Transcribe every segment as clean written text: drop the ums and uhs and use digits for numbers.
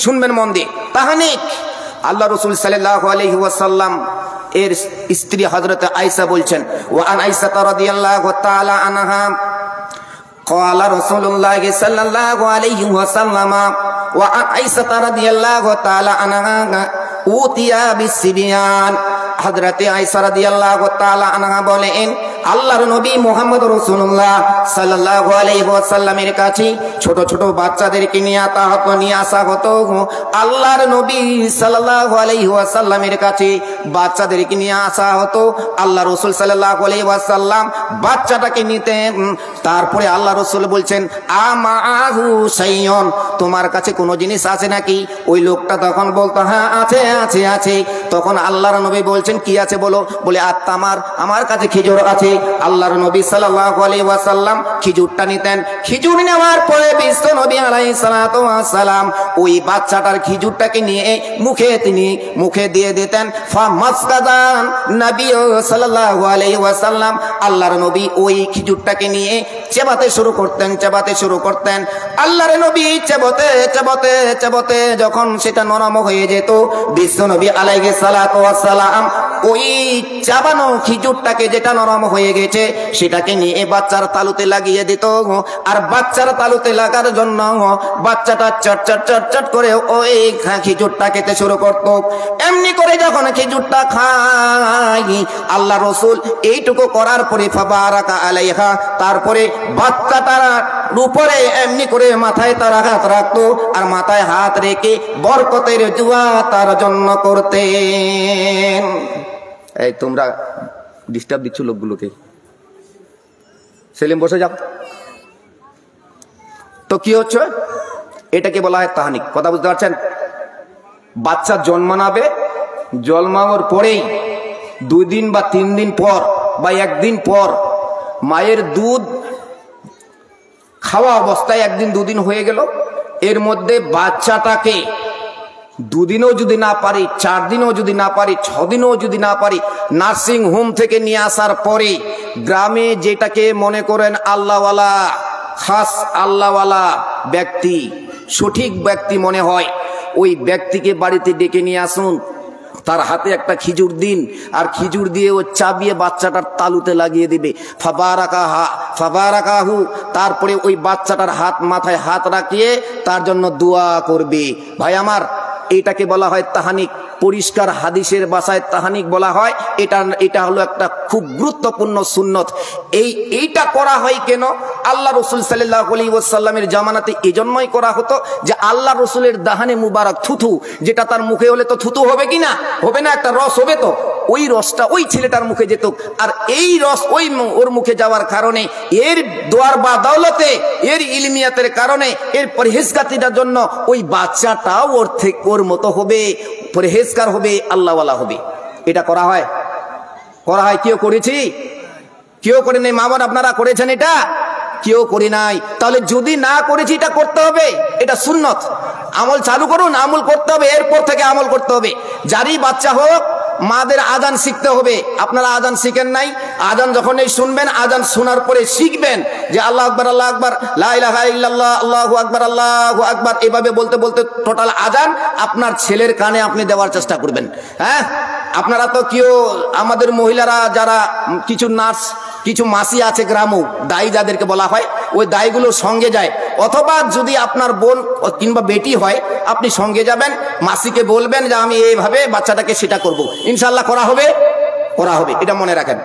শুনবেন মন দিয়ে, তাহানিক। আল্লাহ রাসূল সাল্লাল্লাহু আলাইহি ওয়াসাল্লাম এর স্ত্রী হযরত আয়েশা বলছেন, ওয়া আন আয়েশা রাদিয়াল্লাহু তাআলা আনহা قال رسول الله صلى الله عليه وسلم وعن عائشة رضي الله تعالى عنها أوتي بالصبيان হযরত আয়েশা রাদিয়াল্লাহু তাআলা আনহা বলেন, আল্লাহর নবী মুহাম্মদ রাসূলুল্লাহ সাল্লাল্লাহু আলাইহি ওয়াসাল্লামের কাছে ছোট ছোট বাচ্চাদেরকে নিয়ে আসা হতো। আল্লাহর নবী সাল্লাল্লাহু আলাইহি ওয়াসাল্লামের কাছে বাচ্চাদেরকে নিয়ে আসা হতো। আল্লাহ রাসূল সাল্লাল্লাহু আলাইহি ওয়াসাল্লাম বাচ্চাটাকে নিতেন। তারপরে আল্লাহ রাসূল বলছেন, আমাহু শাইয়ুন, তোমার কাছে কোনো জিনিস আছে নাকি? ওই লোকটা তখন বলতো, হ্যাঁ আছে আছে আছে। তখন আল্লাহর নবী বলছেন, কি আছে বলো? বলে আত্মামার, আমার কাছে খেজুর আছে। আল্লাহর নবী সাল্লাল্লাহু আলাইহি ওয়াসাল্লাম খেজুরটা নিতেন। খেজুর নেওয়ার পরে বিশ্ব নবী আলাইহিস সালাতু ওয়াস সালাম ওই বাচ্চাটার খেজুরটাকে নিয়ে তিনি মুখে দিয়ে দিতেন। ফামাসকাদান নবী সাল্লাল্লাহু আলাইহি ওয়াসাল্লাম, আল্লাহর নবী ওই খেজুরটাকে নিয়ে চেবাতে শুরু করতেন। আল্লাহর নবী চেবাতে যখন সেটা নরম হয়ে যেত, বিশ্ব নবী আলাইহিস সালাতু ওয়াস সালাম ওই চাবানো খেজুরটাকে যেটা নরম হয়ে গেছে সেটাকে নিয়ে বাচ্চার তালুতে লাগিয়ে দিত। আর বাচ্চার তালুতে লাগার জন্য বাচ্চাটা চট করে ওই খেজুরটা খেতে শুরু করত। এমনি করে যখন খেজুরটা খায়, আল্লাহ রাসূল এইটুকু করার পরে ফাবারাকা আলাইহা, তারপরে বাচ্চাটার উপরে এমনি করে মাথায় তার হাত রাখতো আর মাথায় হাত রেখে বরকতের দোয়া তার জন্য করতেন। এই তোমরা ডিস্টার্ব দিচ্ছ লোকগুলোকে, সেলিম বসে যাও তো। কি হচ্ছে? এটাকে বলা হয় তাহানিক। কথা বুঝতে পারছেন? বাচ্চা জন্মানোর পরেই 2 দিন বা 3 দিন পর বা 1 দিন পর মায়ের দুধ খাওয়া অবস্থায় 1 দিন 2 দিন হয়ে গেল, এর মধ্যে বাচ্চাটাকে 2 দিনও যদি না পারি, 4 দিনও যদি না পারি, 6 দিনও যদি না পারি, নার্সিং হোম থেকে নিয়ে আসার পরে গ্রামে যেটাকে মনে করেন আল্লাহওয়ালা, খাস আল্লাহওয়ালা ব্যক্তি, সঠিক ব্যক্তি মনে হয়, ওই ব্যক্তিকে বাড়িতে ডেকে নিয়ে আসুন। তার হাতে একটা খেজুর দিন, আর খেজুর দিয়ে ও চাবিয়ে বাচ্চাটার তালুতে লাগিয়ে দিবে। ফাবারাকাহু, তারপরে ওই বাচ্চাটার মাথায় হাত রাখিয়ে তার জন্য দোয়া করবে। ভাই আমার, এটাকে বলা হয় তাহানিক। পরিষ্কার হাদিসের ভাষায় তাহানিক বলা হয়। এটা হলো একটা খুব গুরুত্বপূর্ণ সুন্নত। এইটা করা হয় কেন? আল্লাহ রাসূল সাল্লাল্লাহু আলাইহি ওয়াসাল্লামের জামানাতে এজন্যই করা হতো যে আল্লাহ রাসূলের দাহানে মুবারক থুথু, যেটা তার মুখে হলে তো থুথু হবে কি না? হবে না, একটা রস হবে তো। ওই রসটা ওই ছেলেটার মুখে যেত, আর এই রস ওর মুখে যাওয়ার কারণে, এর দোয়ার বা দৌলতে, এর ইলমিয়াতের কারণে, এর পরহেজগারিতার জন্য ওই বাচ্চাটাও ওর মতো হবে, পরহেজগার হবে, আল্লাহওয়ালা হবে। এটা করা হয়। কেউ করেছি? কেউ করে নাই। মা বোন আপনারা করেছেন? এটা কেউ করে নাই। তাহলে যদি না করেছি, এটা করতে হবে। এটা সুন্নত। আমল চালু করুন, আমল করতে হবে, এরপর থেকে আমল করতে হবে। যারই বাচ্চা হোক, মাদের আজান শিখতে হবে। আপনারা আজান শিখেন নাই? আজান যখনই শুনবেন, আজান শোনার পরে শিখবেন যে আল্লাহু আকবার, আল্লাহু আকবার, লা ইলাহা ইল্লাল্লাহ, আল্লাহু আকবার, আল্লাহু আকবার, এভাবে বলতে বলতে টোটাল আজান আপনার ছেলের কানে আপনি দেওয়ার চেষ্টা করবেন। হ্যাঁ, আপনারা তো কেউ, আমাদের মহিলারা যারা কিছু নার্স, কিছু মাসি আছে গ্রামও, দায়ী যাদেরকে বলা হয়, ওই দায়ীগুলো সঙ্গে যায়। অথবা যদি আপনার বোন কিংবা বেটি হয়, আপনি সঙ্গে যাবেন, মাসিকে বলবেন যে আমি এইভাবে বাচ্চাটাকে সেটা করব। ইনশাল্লাহ করা হবে। এটা মনে রাখেন।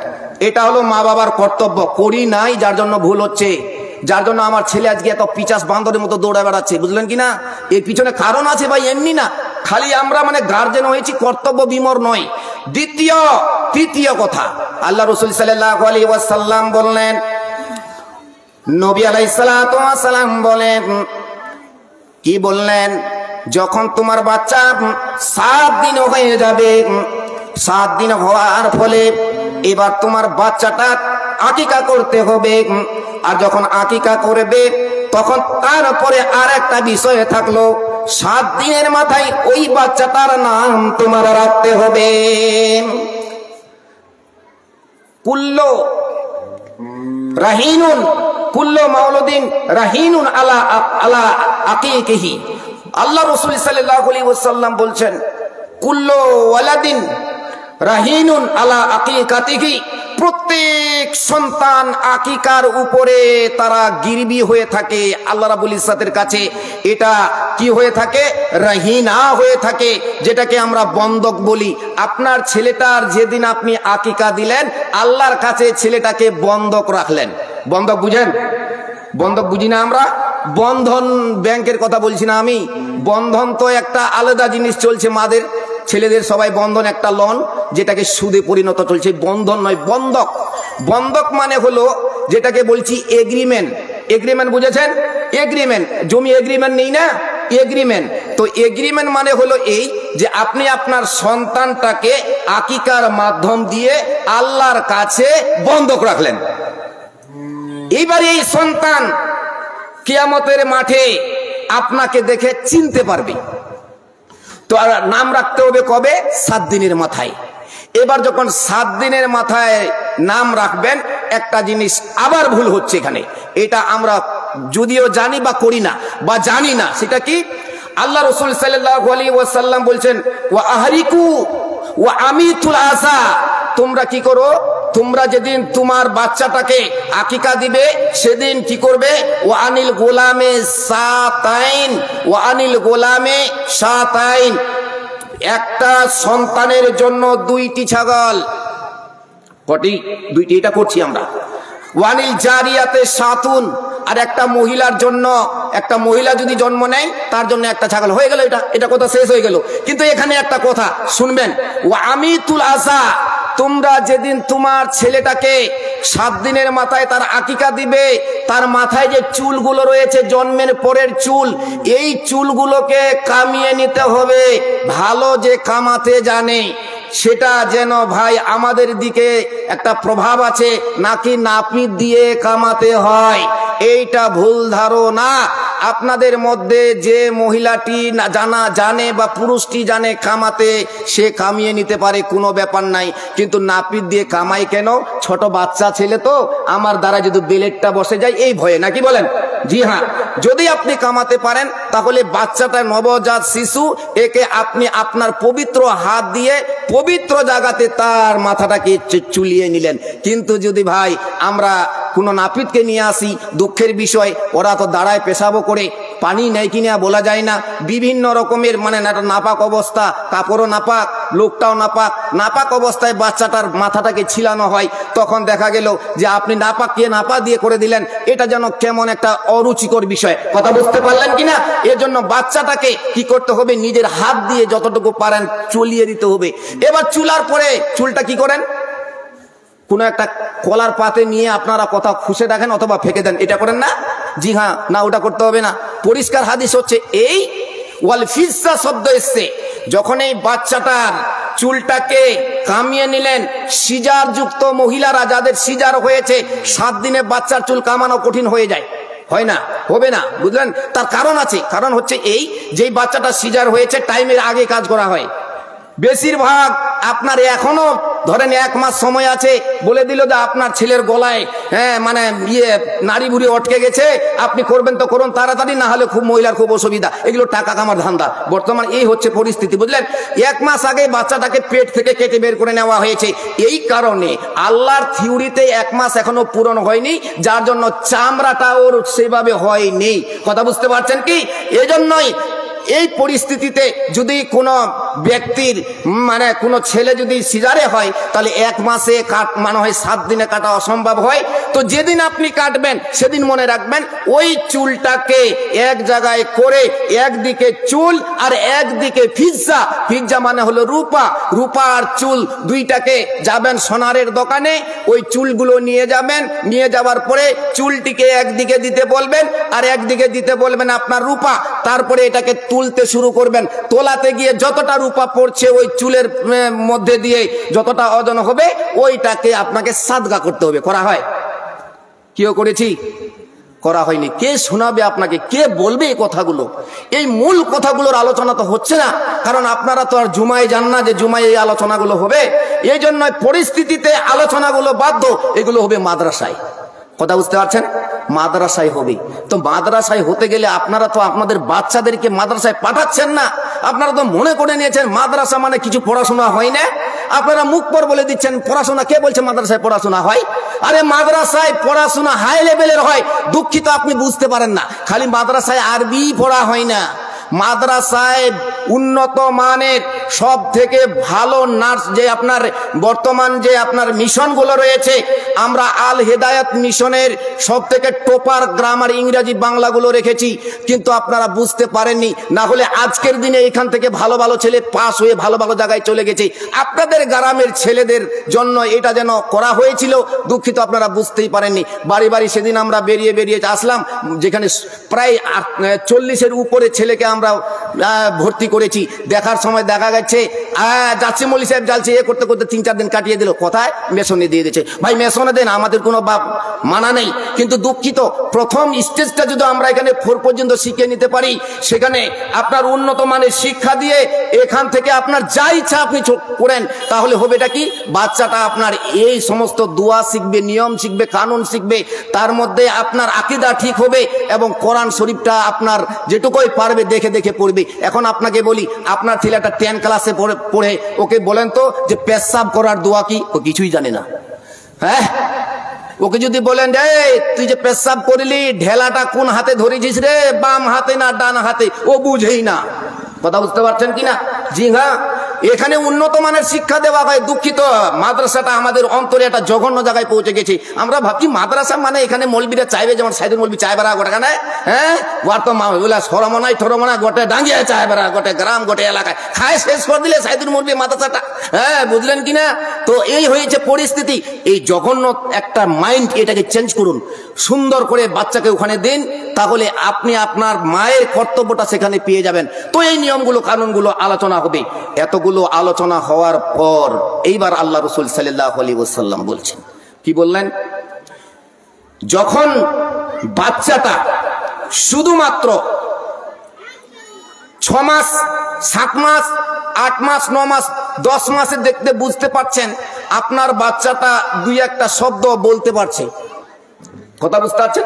এটা হলো মা বাবার কর্তব্য। করি নাই, যার জন্য ভুল হচ্ছে, যার জন্য আমার ছেলে আজকে এত পিচাস বান্দরের মতো দৌড়ে বেড়াচ্ছে। বুঝলেন কিনা? এর পিছনে কারণ আছে ভাই, এমনি না। খালি আমরা গার্জেন হয়েছি, কর্তব্য বিমর নয়। তৃতীয় কথা, আল্লাহ রাসূল সাল্লাল্লাহু আলাইহি ওয়াসাল্লাম বললেন, নবী আলাইহিস সালাতু ওয়াস সালাম বলেন, কি বললেন? যখন তোমার বাচ্চা 7 দিন হয়ে যাবে, 7 দিন হওয়ার ফলে এবার তোমার বাচ্চাটা আকিকা করতে হবে। আর যখন আকিকা করবে, তখন তারপরে আর একটা বিষয় থাকলো, 7 দিনের মাথায় ওই বাচ্চাটার নাম তোমার রাখতে হবে। কুল্লু রাহিনুন, কুল্লু মাউলুদিন রাহিনুন আলা আকিকিহি, আল্লাহ রাসূল সাল্লাল্লাহু আলাইহি ওয়াসাল্লাম বলছেন, কুল্লু ওয়ালাদিন রাহিনুন আলা আকিকাতিহি, প্রত্যেক সন্তান আকিকার উপরে তারা গিরবি হয়ে থাকে আল্লাহ রাব্বুল ইজ্জাতের কাছে। এটা কি হয়ে থাকে? রাহিনা হয়ে থাকে, যেটাকে আমরা বন্ধক বলি। আপনার ছেলেটার যেদিন আপনি আকিকা দিলেন, আল্লাহর কাছে ছেলেটাকে বন্ধক রাখলেন। বন্ধক বুঝেন? বন্ধক বুঝি না আমরা? বন্ধন ব্যাংকের কথা বলছি না আমি। বন্ধন তো একটা আলাদা জিনিস চলছে, মাদের ছেলেদের সবাই বন্ধন, একটা লোন যেটাকে সুদে পরিণত চলছে। বন্ধন নয়, বন্ধক। বন্ধক মানে হলো যেটাকে বলছি এগ্রিমেন্ট। এগ্রিমেন্ট বুঝেছেন? এগ্রিমেন্ট, জমি এগ্রিমেন্ট নেই না, এগ্রিমেন্ট। তো এগ্রিমেন্ট মানে হলো এই যে আপনি আপনার সন্তানটাকে আকিকার মাধ্যম দিয়ে আল্লাহর কাছে বন্ধক রাখলেন। এইবার এই সন্তান কিয়ামতের মাঠে আপনাকে দেখে চিনতে পারবে। তো নাম রাখতে হবে কবে? 7 দিনের মাথায়। এবার যখন 7 দিনের মাথায় নাম রাখবেন, একটা জিনিস আবার ভুল হচ্ছে এখানে। এটা আমরা যদিও জানি বা করি না বা জানি না, সেটা কি? আল্লাহ রাসূল সাল্লাল্লাহু আলাইহি ওয়াসাল্লাম বলছেন, ওয়া আহরিকু ওয়া আমিতুল আসা, তোমরা কি করো? তোমরা যেদিন তোমার বাচ্চাটাকে আকিকা দিবে, সেদিন কি করবে? ওয়া আনিল গোলামে সাতাইন, ওয়া আনিল গোলামে সাতাইন, একটা সন্তানের জন্য 2টি ছাগল। কটি? 2টি, এটা করছি আমরা। ওয়ানিল জারিয়াতে সাতুন, আর একটা মহিলার জন্য, একটা মহিলা যদি জন্ম নেয় তার জন্য একটা ছাগল। হয়ে গেল, এটা কথা শেষ হয়ে গেল। কিন্তু এখানে একটা কথা শুনবেন, ওয়া আমিতুল আসা, তোমরা যেদিন তোমার ছেলেটাকে 7 দিনের মাথায় তার আকিকা দিবে, তার মাথায় যে চুলগুলো রয়েছে জন্মের পরের চুল, এই চুলগুলোকে কামিয়ে নিতে হবে। ভালো যে কামাতে জানে, সেটা যেন ভাই আমাদের দিকে একটা প্রভাব আছে নাকি নাপিত দিয়ে কামাতে হয়, এইটা ভুল ধারণা। আপনাদের মধ্যে যে মহিলাটি জানে বা পুরুষটি জানে কামাতে, সে কামিয়ে নিতে পারে, কোনো ব্যাপার নাই। কিন্তু নাপিত দিয়ে কামাই কেন? ছোট বাচ্চা ছেলে তো, আমার দ্বারা যদি বেলেটটা বসে যায় এই ভয়ে, নাকি বলেন? জি হ্যাঁ, যদি আপনি কামাতে পারেন তাহলে বাচ্চাটা নবজাত শিশু, একে আপনি আপনার পবিত্র হাত দিয়ে পবিত্র জায়গাতে তার মাথাটাকে চুলিয়ে নিলেন। কিন্তু যদি ভাই আমরা কোনো নাপিতকে নিয়ে আসি, দুঃখের বিষয় ওরা তো দাঁড়ায় পেশাবো করে, পানি নেয় কিনা বলা যায় না, বিভিন্ন রকমের মানে নাপাক অবস্থা, কাপড়ও নাপাক, লোকটাও নাপাক। নাপাক অবস্থায় বাচ্চাটার মাথাটাকে ছিলানো হয়, তখন দেখা গেল যে আপনি নাপাককে নাপা দিয়ে করে দিলেন। এটা যেন কেমন একটা অরুচিকর বিষয়। কথা বুঝতে পারলেন কিনা? এর জন্য বাচ্চাটাকে কি করতে হবে? নিজের হাত দিয়ে যতটুকু পারেন চুলিয়ে দিতে হবে। এবার চুলার পরে চুলটা কি করেন? কোনো একটা কলার পাতে নিয়ে আপনারা কথা খুশে রাখেন অথবা ফেঁকে দেন, এটা করেন না? জি হ্যাঁ, না ওটা করতে হবে না। পরিষ্কার হাদিস হচ্ছে এই, ওয়াল ফিজ্জা শব্দ এসছে যখন এই বাচ্চাটার চুলটাকে কামিয়ে নিলেন। সিজার যুক্ত মহিলারা, যাদের সিজার হয়েছে, 7 দিনে বাচ্চার চুল কামানো কঠিন হয়ে যায়, হয় না, হবে না, বুঝলেন? তার কারণ আছে। কারণ হচ্ছে এই, যেই বাচ্চাটা সিজার হয়েছে টাইমের আগে কাজ করা হয়। বেশিরভাগ আপনার এখনো ধরেন 1 মাস সময় আছে, বলে দিল যে আপনার ছেলের গলায় মানে নাড়ি বুড়ি অটকে গেছে, আপনি করবেন তো করুন তাড়াতাড়ি, না হলে খুব মহিলার খুব অসুবিধা। এগুলো টাকা কামার ধান্দা। বর্তমান এই হচ্ছে পরিস্থিতি, বুঝলেন? 1 মাস আগে বাচ্চাটাকে পেট থেকে কেটে বের করে নেওয়া হয়েছে। এই কারণে আল্লাহর থিওরিতে 1 মাস এখনো পূরণ হয়নি, যার জন্য চামড়াটা ওর সেভাবে হয়নি। কথা বুঝতে পারছেন কি? এজন্যই এই পরিস্থিতিতে যদি কোনো ব্যক্তির মানে কোনো ছেলে যদি সিজারে হয়, তাহলে 1 মাসে মানে হয় 7 দিনে কাটা অসম্ভব হয়। তো যেদিন আপনি কাটবেন সেদিন মনে রাখবেন, ওই চুলটাকে এক জায়গায় করে, একদিকে চুল আর একদিকে ফিজ্জা। ফিজ্জা মানে হলো রূপা, রূপা আর চুল দুইটাকে যাবেন সোনারের দোকানে, ওই চুলগুলো নিয়ে যাবেন। নিয়ে যাওয়ার পরে চুলটিকে একদিকে দিতে বলবেন আর একদিকে দিতে বলবেন আপনার রূপা। তারপরে এটাকে তুলতে শুরু করবেন। তোলাতে গিয়ে যতটা রূপা পড়ছে ওই চুলের মধ্যে দিয়ে যতটা ওজন হবে, ওইটাকে আপনাকে সাদগা করতে হবে। করা হয়? কেউ করেছি? করা হয়নি। কে শোনাবে আপনাকে? কে বলবে এই কথাগুলো? এই মূল কথাগুলোর আলোচনা তো হচ্ছে না, কারণ আপনারা তো আর জুমায় যান না যে জুমায় এই আলোচনাগুলো হবে। এই জন্য পরিস্থিতিতে আলোচনাগুলো বাধ্য, এগুলো হবে মাদ্রাসায়। কথা বুঝতে পারছেন? মাদ্রাসায় হবে। তো মাদ্রাসায় হতে গেলে আপনারা তো আপনাদের বাচ্চাদেরকে মাদ্রাসায় পাঠাচ্ছেন না। আপনারা তো মনে করে নিয়েছেন মাদ্রাসা মানে কিছু পড়াশোনা হয় না। আপনারা মুখ পর বলে দিচ্ছেন পড়াশোনা। কে বলছে মাদ্রাসায় পড়াশোনা হয়? আরে মাদ্রাসায় পড়াশোনা হাই লেভেলের হয়। দুঃখিত, আপনি বুঝতে পারেন না। খালি মাদ্রাসায় আরবি পড়া হয় না, মাদ্রাসায় উন্নত মানের সব থেকে ভালো নার্স যে আপনার বর্তমান যে আপনার মিশনগুলো রয়েছে, আমরা আল হেদায়াত মিশনের সব থেকে টপার গ্রামার ইংরেজি বাংলাগুলো রেখেছি। কিন্তু আপনারা বুঝতে পারেননি, না হলে আজকের দিনে এখান থেকে ভালো ভালো ছেলে পাস হয়ে ভালো ভালো জায়গায় চলে গেছে। আপনাদের গ্রামের ছেলেদের জন্য এটা যেন করা হয়েছিল। দুঃখিত, আপনারা বুঝতেই পারেননি। বাড়ি বাড়ি সেদিন আমরা বেরিয়ে আসলাম, যেখানে প্রায় 40-এর উপরে ছেলেকে আমরা ভর্তি করেছি। দেখার সময় দেখা গেছে যাচ্ছে মৌলী সাহেব যাচ্ছে, এ করতে করতে 3-4 দিন কাটিয়ে দিল। কোথায়? মেশনে দিয়ে দিয়েছে। ভাই মেশনে দেন, আমাদের কোনো মানা নেই। কিন্তু দুঃখিত, প্রথম স্টেজটা যদি আমরা এখানে 4 পর্যন্ত শিখে নিতে পারি, সেখানে আপনার উন্নত মানের শিক্ষা দিয়ে এখান থেকে আপনার যা ইচ্ছা আপনি করেন, তাহলে হবে এটা কি, বাচ্চাটা আপনার এই সমস্ত দোয়া শিখবে, নিয়ম শিখবে, কানুন শিখবে, তার মধ্যে আপনার আকীদা ঠিক হবে এবং কোরআন শরীফটা আপনার যেটুকুই পারবে দেখে দেখে পড়বে। এখন আপনাকে বলি, আপনার ছেলেটা 10 ক্লাসে পড়ে, ওকে বলেন তো যে পেশাব করার দোয়া কি, ও কিছুই জানে না। হ্যাঁ, ওকে যদি বলেন এই তুই যে পেশাব করলি ঢেলাটা কোন হাতে ধরেছিস রে, বাম হাতে না ডান হাতে, ও বুঝেই না। কথা বুঝতে পারছেন কিনা? জি হ্যাঁ, এখানে উন্নত মানের শিক্ষা দেওয়া হয়। দুঃখিত, মাদ্রাসাটা আমাদের অন্তরে একটা জঘন্য জায়গায় পৌঁছে গেছে। আমরা ভাবছি মাদ্রাসা মানে এখানে মৌলবীরা চাইবে, যেমন সাইদুল মৌলবী চায় বেড়া গোটা খানে, হ্যাঁ ওর তো সরমনাই ঠরমনা গোটে ডাঙ্গিয়ে চায় বেড়া, গোটে গ্রাম গোটে এলাকায় খায় শেষ করে দিলে সাইদুল মৌলবী মাদ্রাসাটা। হ্যাঁ, বুঝলেন কিনা? তো এই হয়েছে পরিস্থিতি। এই জঘন্য একটা মাইন্ড, এটাকে চেঞ্জ করুন, সুন্দর করে বাচ্চাকে ওখানে দিন, তাহলে আপনি আপনার মায়ের কর্তব্যটা সেখানে পেয়ে যাবেন। তো এই নিয়মগুলো কানুনগুলো আলোচনা হবে। এতগুলো আলোচনা হওয়ার পর এইবার আল্লাহ রাসূল সাল্লাল্লাহু আলাইহি ওয়াসাল্লাম বলছেন, কি বললেন? যখন বাচ্চাটা শুধুমাত্র 6 মাস, 7 মাস, 8 মাস, 9 মাস, 10 মাসে দেখতে বুঝতে পারছেন আপনার বাচ্চাটা 2-1টা শব্দ বলতে পারছে। কথা বুঝতে পারছেন?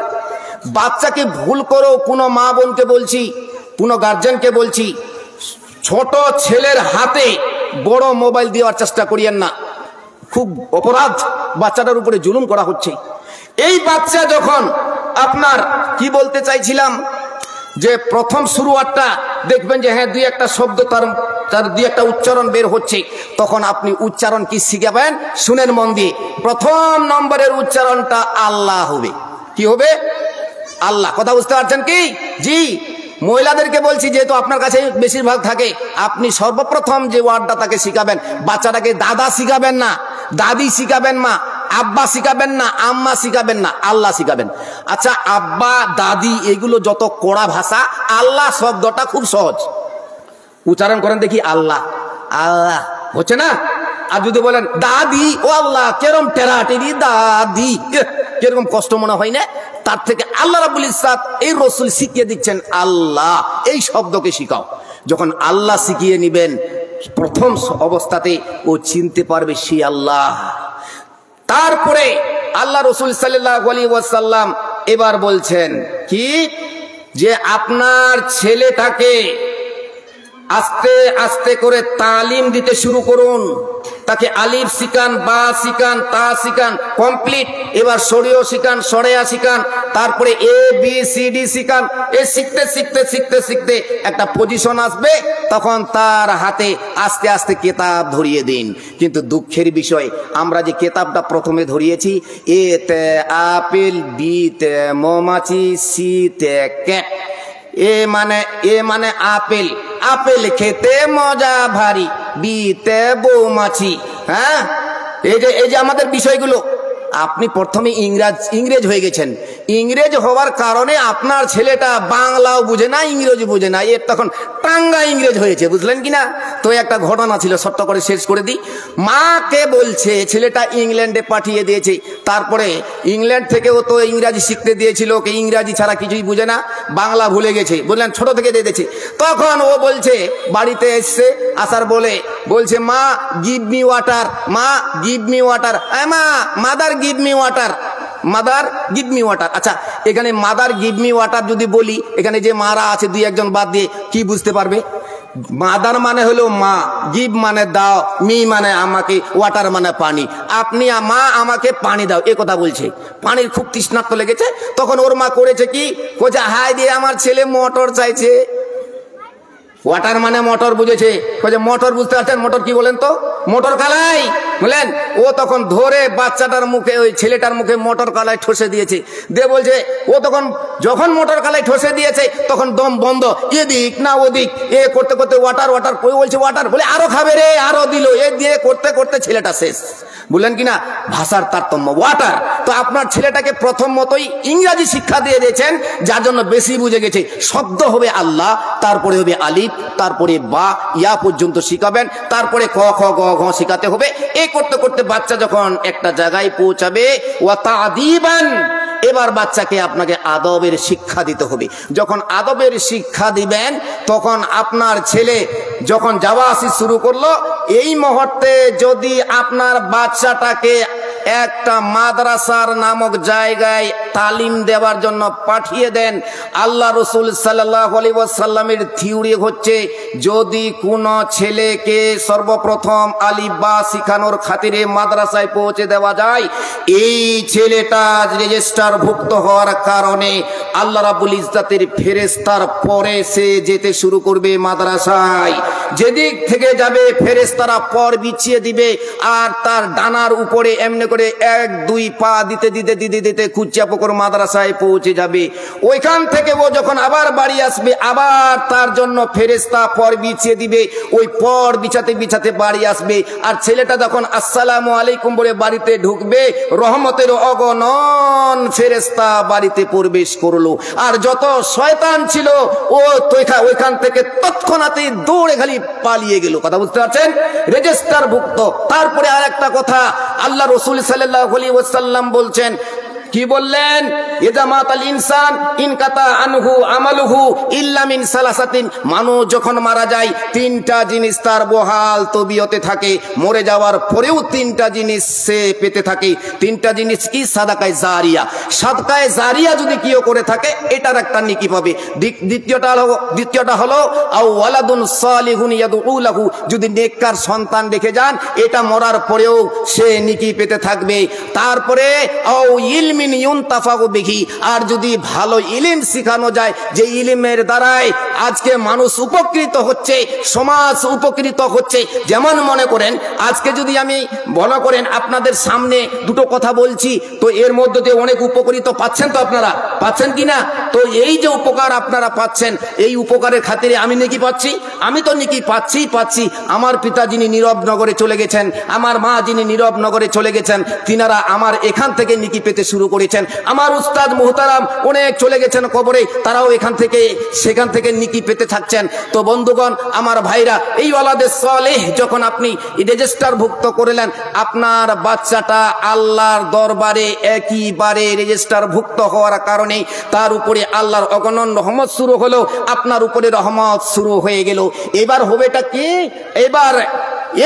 বাচ্চাকে ভুল করো, কোনো মা বোনকে বলছি, কোনো গার্জেনকে বলছি, ছোট ছেলের হাতে বড় মোবাইল দেওয়ার চেষ্টা করিয়েন না। খুব অপরাধ, বাচ্চাটার উপরে জুলুম করা হচ্ছে। এই বাচ্চা যখন আপনার কি বলতে চাইছিলাম, যে প্রথম শুরুয়াতটা দেখবেন যে হ্যাঁ 2-1টা শব্দ তার 2-1টা উচ্চারণ বের হচ্ছে, তখন আপনি উচ্চারণ কি শিখাবেন? শুনেন মন দিয়ে। প্রথম নম্বরের উচ্চারণটা আল্লাহ হবে। কি হবে? আল্লাহ। কথা বুঝতে পারছেন কি? জি, মহিলাদেরকে বলছি, যেহেতু আপনার কাছে বেশিরভাগ থাকে, আপনি সর্বপ্রথম যে ওয়ার্ডটা তাকে শিখাবেন, বাচ্চাটাকে দাদা শিখাবেন না, দাদি শিখাবেন না, আব্বা শিখাবেন না, আম্মা শিখাবেন না, আল্লাহ শিখাবেন। আচ্ছা, আব্বা দাদি এগুলো যত কড়া ভাষা, আল্লাহ শব্দটা খুব সহজ। উচ্চারণ করেন দেখি, আল্লাহ। আল্লাহ হচ্ছে না? আর যদি বলেন দাদি, ও আল্লাহ, কেরম টেরাটেরি দাদি, কিরকম কষ্ট মনে হয় না? তার থেকে আল্লাহ রাব্বুল ইজ্জাত এই রাসূল শিখিয়ে দিচ্ছেন আল্লাহ, এই শব্দকে শিখাও। যখন আল্লাহ শিখিয়ে নিবেন, প্রথম অবস্থাতে ও চিনতে পারবে সেই আল্লাহ। তারপরে আল্লাহ রাসূল সাল্লাল্লাহু আলাইহি ওয়াসাল্লাম এবার বলছেন কি, যে আপনার ছেলেটাকে আস্তে আস্তে করে তালিম দিতে শুরু করুন। তাকে আলিফ শিখান, বা শিখান, তা শিখান, কমপ্লিট। এবার সরিয় শিখান, সরেয়া শিখান, তারপরে ABCD শিখান। এ শিখতে শিখতে শিখতে শিখতে একটা পজিশন আসবে, তখন তার হাতে আস্তে আস্তে কেতাব ধরিয়ে দিন। কিন্তু দুঃখের বিষয়, আমরা যে কেতাবটা প্রথমে ধরিয়েছি, এতে আপেল, বিতে মৌমাছি, সিতে ক্যাট। এ মানে আপেল, আপেল খেতে মজা ভারী, বিতে বৌমাছি। হ্যাঁ, এই যে আমাদের বিষয়গুলো, আপনি প্রথমে ইংরেজ হয়ে গেছেন। ইংরেজ হওয়ার কারণে আপনার ছেলেটা বাংলাও বুঝে না, ইংরেজি বুঝে না, এর তখন টাঙ্গা ইংরেজ হয়েছে। বুঝলেন কিনা? তো একটা ঘটনা ছিল, ছোট্ট করে শেষ করে দিই। মাকে বলছে ছেলেটা ইংল্যান্ডে পাঠিয়ে দিয়েছে। তারপরে ইংল্যান্ড থেকেও তো ইংরাজি শিখতে দিয়েছিল, ওকে ইংরাজি ছাড়া কিছুই বুঝে না, বাংলা ভুলে গেছে। বুঝলেন, ছোট থেকে দিয়ে দিয়েছে। তখন ও বলছে, বাড়িতে এসছে, আসার বলছে মা গিভ মি ওয়াটার, মা গিভ মি ওয়াটার, মা mother give me water. Mother give me water. আচ্ছা, এখানে মাদার গিভ মি ওয়াটার যদি বলি, এখানে যে মারা আছে দুই একজন বাদ দিয়ে কি বুঝতে পারবে? মাদার মানে হলো মা, গিভ মানে দাও, মি মানে আমাকে, ওয়াটার মানে পানি। আপনি মা আমাকে পানি দাও, এ কথা বলছে। পানির খুব তৃষ্ণার্ত লেগেছে, তখন ওর মা করেছে কি, কোচা হাই দিয়ে আমার ছেলে মোটর চাইছে। ওয়াটার মানে মোটর বুঝেছে, মোটর বুঝতে পারছেন? মোটর কি বলেন তো? মোটর কালাই বলেন। ও তখন ধরে বাচ্চাটার মুখে, ওই ছেলেটার মুখে মোটর কালাই ঠসে দিয়েছে, দিয়ে বলছে, ও তখন যখন মোটর কালাই ঠসে দিয়েছে তখন দম বন্ধ, এদিক না ওদিক, এ করতে করতে ওয়াটার ওয়াটার, কই বলছে ওয়াটার, বলে আরো খাবে রে, আরো দিল, এ দিয়ে করতে করতে ছেলেটা শেষ। বললেন কিনা ভাষার তারতম্য, ওয়াটার। তো আপনার ছেলেটাকে প্রথম মতোই ইংরাজি শিক্ষা দিয়ে দিয়েছেন, যার জন্য বেশি বুঝে গেছে। শব্দ হবে আল্লাহ, তারপরে হবে আলিফ, তারপরে বা ইয়া পর্যন্ত শিখাবেন, তারপরে ক খ গ ঘ শিখাতে হবে। এই করতে করতে বাচ্চা যখন একটা জায়গায় পৌঁছাবে, ওয়া তা'দীবান, এবার বাচ্চাকে আপনাকে আদবের শিক্ষা দিতে হবে। যখন আদবের শিক্ষা দিবেন, তখন আপনার ছেলে যখন যাওয়া আসি শুরু করলো, এই মুহূর্তে যদি আপনার বাচ্চাটাকে একটা মাদ্রাসার নামক জায়গায় তালিম দেওয়ার জন্য পাঠিয়ে দেন, আল্লাহ রসুল সাল্লাল্লাহু আলাইহি ওয়াসাল্লামের থিওরি হচ্ছে, যদি কোনো ছেলেকে সর্বপ্রথম আলিফ বা শিখানোর খাতিরে মাদ্রাসায় পৌঁছে দেওয়া যায়, এই ছেলেটা রেজিস্টারভুক্ত হওয়ার কারণে আল্লাহ রাব্বুল ইজ্জতের ফেরেশতার পরে সে যেতে শুরু করবে মাদ্রাসায়। যেদিক থেকে যাবে ফেরেশতারা পর বিছিয়ে দিবে, আর তার ডানার উপরে এমনি করে 1 2 পা দিতে দিতে দিতে দিতে কুচ্চা পুকুর মাদ্রাসায় পৌঁছে যাবে। ওইখান থেকে ও যখন আবার বাড়ি আসবে, আবার তার জন্য ফেরেশতা পর বিছিয়ে দিবে, ওই পর বিছাতে বিছাতে বাড়ি আসবে। আর ছেলেটা যখন আসসালামু আলাইকুম বলে বাড়িতে ঢুকবে, রহমতের অগণন ফেরেশতা বাড়িতে প্রবেশ করলো। আর যত শয়তান ছিল ও ওইখান থেকে তৎক্ষণাৎই দৌড়ে খালি পালিয়ে গেল। কথা বুঝতে পারছেন? রেজিস্টারভুক্ত। তারপরে আর একটা কথা, আল্লাহ রাসূল সাল্লাল্লাহু আলাইহি ওয়াসাল্লাম বলছেন, কি বললেন? ইযা মাতাল ইনসান ইনকাতা আনহু আমালুহু ইল্লা মিন সালাসাতিন। মানুষ যখন মারা যায়, 3টা জিনিস তার বহাল তবিয়তে থাকে, মরে যাওয়ার পরেও 3টা জিনিস সে পেতে থাকে। 3টা জিনিস কি? সাদাকায়ে জারিয়া। সাদকায়ে জারিয়া যদি কেউ করে থাকে, এটার একটা নেকি পাবে। দ্বিতীয়টা হলো আও ওয়ালাদুন সালিহুন ইয়াদউ লাহু, যদি নেককার সন্তান রেখে যান, এটা মরার পরেও সে নেকি পেতে থাকবে। তারপরে আও ইলমি ইউনতাফাউ বিহি, আর যদি ভালো ইলম শেখানো যায়, যে ইলমের দ্বারাই আজকে মানুষ উপকৃত হচ্ছে, সমাজ উপকৃত হচ্ছে। যেমন মনে করেন, আজকে যদি আমি মনে করেন আপনাদের সামনে দুটো কথা বলছি, তো এর মধ্যে দিয়ে অনেক উপকৃত পাচ্ছেন, তো আপনারা পাচ্ছেন কিনা? তো এই যে উপকার আপনারা পাচ্ছেন, এই উপকারের খাতিরে আমি নেকি পাচ্ছি, আমি তো নেকি পাচ্ছি। আমার পিতা যিনি নীরব নগরে চলে গেছেন, আমার মা যিনি নীরব নগরে চলে গেছেন, তিনারা আমার এখান থেকে নেকি পেতে শুরু করেছেন। আমার উস্তাদ মুহতারাম অনেক চলে গেছেন কবরে, তারাও সেখান থেকে নেকি পেতে থাকছেন। তো বন্ধুগণ, আমার ভাইরা, এই ওয়ালাদে সালেহ যখন আপনি রেজিস্টারভুক্ত করলেন, আপনার বাচ্চাটা আল্লাহর দরবারে একইবারে রেজিস্টারভুক্ত হওয়ার কারণে তার উপরে আল্লাহর অগণন রহমত শুরু হলো, আপনার উপরে রহমত শুরু হয়ে গেল। এবার হবেটা কি? এবার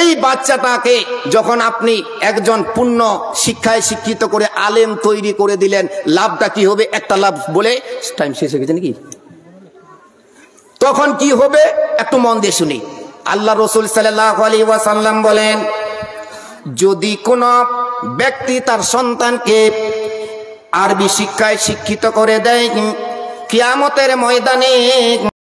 এই বাচ্চাটাকে যখন আপনি একজন পূর্ণ শিক্ষায় শিক্ষিত করে আলেম তৈরি করে দিলেন, লাভটা কি হবে? একটা লাভ বলে টাইম শেষ হয়ে গেছে নাকি? তখন কি হবে একটু মন দিয়ে শুনি। আল্লাহ রাসূল সাল্লাল্লাহু আলাইহি ওয়াসাল্লাম বলেন, যদি কোন ব্যক্তি তার সন্তানকে আরবি শিক্ষায় শিক্ষিত করে দেয়, কিয়ামতের ময়দানে